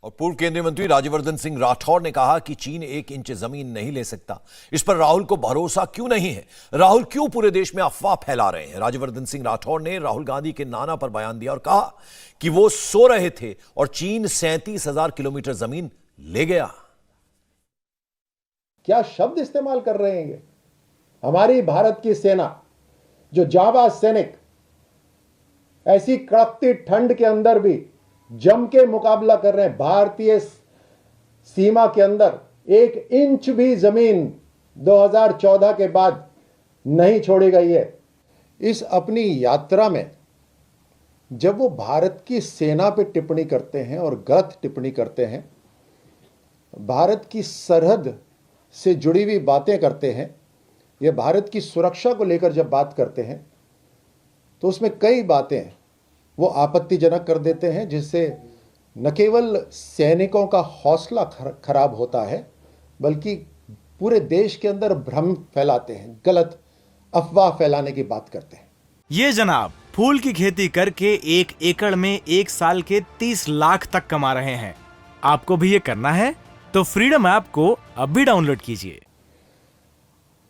और पूर्व केंद्रीय मंत्री राज्यवर्धन सिंह राठौर ने कहा कि चीन 1 इंच जमीन नहीं ले सकता। इस पर राहुल को भरोसा क्यों नहीं है? राहुल क्यों पूरे देश में अफवाह फैला रहे हैं? राज्यवर्धन सिंह राठौर ने राहुल गांधी के नाना पर बयान दिया और कहा कि वो सो रहे थे और चीन 37,000 किलोमीटर जमीन ले गया। क्या शब्द इस्तेमाल कर रहे हैं ये? हमारी भारत की सेना जो जाबाज सैनिक ऐसी कड़कती ठंड के अंदर भी जम के मुकाबला कर रहे हैं। भारतीय सीमा के अंदर 1 इंच भी जमीन 2014 के बाद नहीं छोड़ी गई है। इस अपनी यात्रा में जब वो भारत की सेना पे टिप्पणी करते हैं और गलत टिप्पणी करते हैं, भारत की सरहद से जुड़ी हुई बातें करते हैं, ये भारत की सुरक्षा को लेकर जब बात करते हैं तो उसमें कई बातें वो आपत्तिजनक कर देते हैं, जिससे न केवल सैनिकों का हौसला खराब होता है बल्कि पूरे देश के अंदर भ्रम फैलाते हैं, गलत अफवाह फैलाने की बात करते हैं। ये जनाब फूल की खेती करके 1 एकड़ में 1 साल के 30 लाख तक कमा रहे हैं। आपको भी ये करना है तो फ्रीडम ऐप को अभी डाउनलोड कीजिए।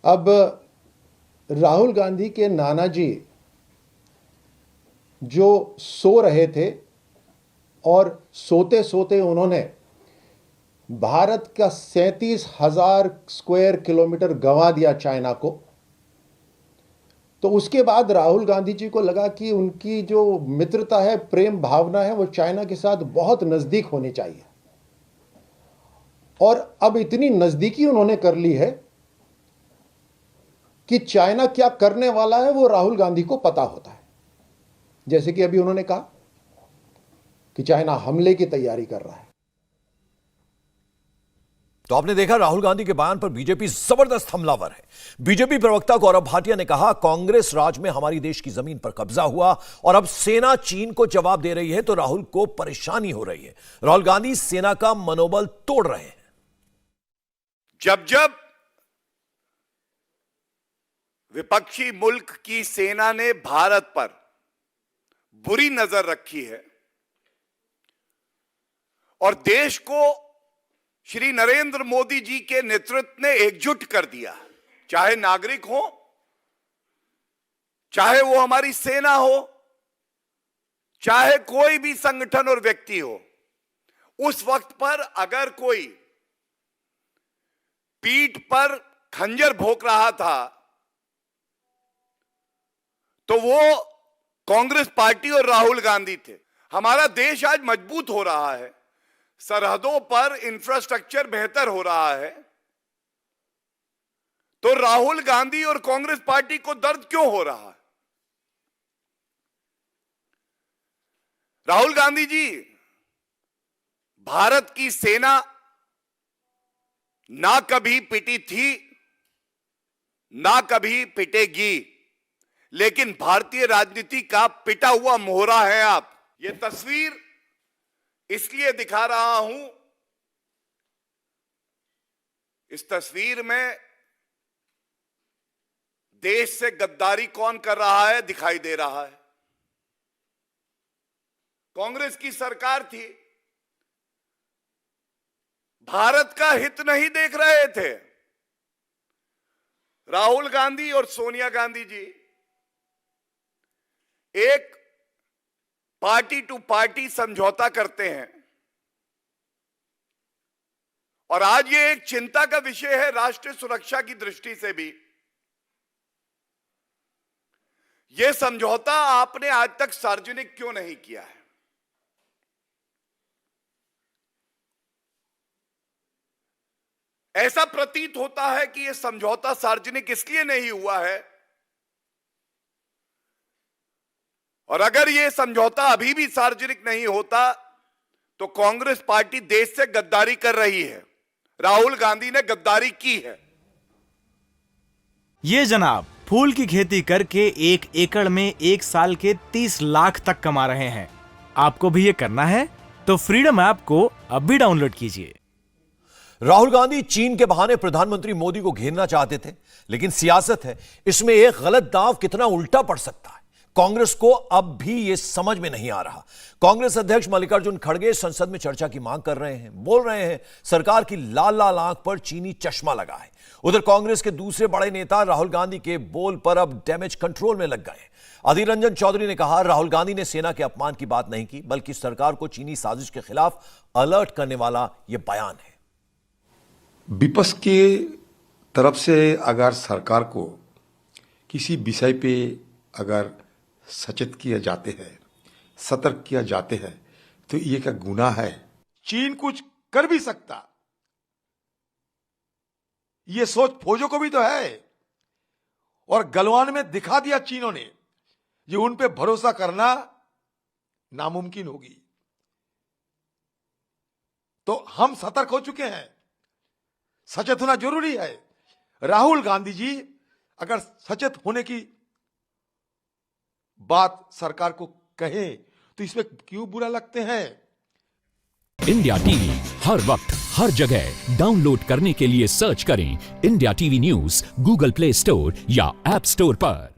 अब राहुल गांधी के नाना जी जो सो रहे थे और सोते सोते उन्होंने भारत का 37,000 स्क्वायर किलोमीटर गंवा दिया चाइना को, तो उसके बाद राहुल गांधी जी को लगा कि उनकी जो मित्रता है, प्रेम भावना है, वो चाइना के साथ बहुत नजदीक होनी चाहिए। और अब इतनी नजदीकी उन्होंने कर ली है कि चाइना क्या करने वाला है वो राहुल गांधी को पता होता है। जैसे कि अभी उन्होंने कहा कि चाइना हमले की तैयारी कर रहा है। तो आपने देखा राहुल गांधी के बयान पर बीजेपी जबरदस्त हमलावर है। बीजेपी प्रवक्ता गौरव भाटिया ने कहा, कांग्रेस राज में हमारी देश की जमीन पर कब्जा हुआ और अब सेना चीन को जवाब दे रही है तो राहुल को परेशानी हो रही है। राहुल गांधी सेना का मनोबल तोड़ रहे हैं। जब जब विपक्षी मुल्क की सेना ने भारत पर बुरी नजर रखी है और देश को श्री नरेंद्र मोदी जी के नेतृत्व ने एकजुट कर दिया, चाहे नागरिक हो, चाहे वो हमारी सेना हो, चाहे कोई भी संगठन और व्यक्ति हो, उस वक्त पर अगर कोई पीठ पर खंजर भोंक रहा था तो वो कांग्रेस पार्टी और राहुल गांधी थे। हमारा देश आज मजबूत हो रहा है, सरहदों पर इंफ्रास्ट्रक्चर बेहतर हो रहा है, तो राहुल गांधी और कांग्रेस पार्टी को दर्द क्यों हो रहा है? राहुल गांधी जी, भारत की सेना ना कभी पिटी थी, ना कभी पिटेगी, लेकिन भारतीय राजनीति का पिटा हुआ मोहरा है आप। ये तस्वीर इसलिए दिखा रहा हूं, इस तस्वीर में देश से गद्दारी कौन कर रहा है दिखाई दे रहा है। कांग्रेस की सरकार थी, भारत का हित नहीं देख रहे थे। राहुल गांधी और सोनिया गांधी जी एक पार्टी टू पार्टी समझौता करते हैं और आज ये एक चिंता का विषय है राष्ट्रीय सुरक्षा की दृष्टि से भी। ये समझौता आपने आज तक सार्वजनिक क्यों नहीं किया है? ऐसा प्रतीत होता है कि यह समझौता सार्वजनिक इसलिए नहीं हुआ है, और अगर यह समझौता अभी भी सार्वजनिक नहीं होता तो कांग्रेस पार्टी देश से गद्दारी कर रही है। राहुल गांधी ने गद्दारी की है। ये जनाब फूल की खेती करके 1 एकड़ में 1 साल के 30 लाख तक कमा रहे हैं। आपको भी ये करना है तो फ्रीडम ऐप को अभी डाउनलोड कीजिए। राहुल गांधी चीन के बहाने प्रधानमंत्री मोदी को घेरना चाहते थे, लेकिन सियासत है, इसमें एक गलत दांव कितना उल्टा पड़ सकता है। कांग्रेस को अब भी यह समझ में नहीं आ रहा। कांग्रेस अध्यक्ष मल्लिकार्जुन खड़गे संसद में चर्चा की मांग कर रहे हैं, बोल रहे हैं सरकार की लाल लाल आंख पर चीनी चश्मा लगा है। उधर कांग्रेस के दूसरे बड़े नेता राहुल गांधी के बोल पर अब डैमेज कंट्रोल में लग गए। अधीर रंजन चौधरी ने कहा, राहुल गांधी ने सेना के अपमान की बात नहीं की, बल्कि सरकार को चीनी साजिश के खिलाफ अलर्ट करने वाला यह बयान है। विपक्ष के तरफ से अगर सरकार को किसी विषय पे अगर सचेत किया जाते हैं, सतर्क किया जाते हैं, तो ये क्या गुनाह है? चीन कुछ कर भी सकता, ये सोच फौजों को भी तो है। और गलवान में दिखा दिया चीनों ने, ये उन पे भरोसा करना नामुमकिन होगी। तो हम सतर्क हो चुके हैं, सचेत होना जरूरी है। राहुल गांधी जी अगर सचेत होने की बात सरकार को कहें तो इसमें क्यों बुरा लगते हैं? इंडिया टीवी हर वक्त हर जगह डाउनलोड करने के लिए सर्च करें India TV news Google play store या ऐप स्टोर पर।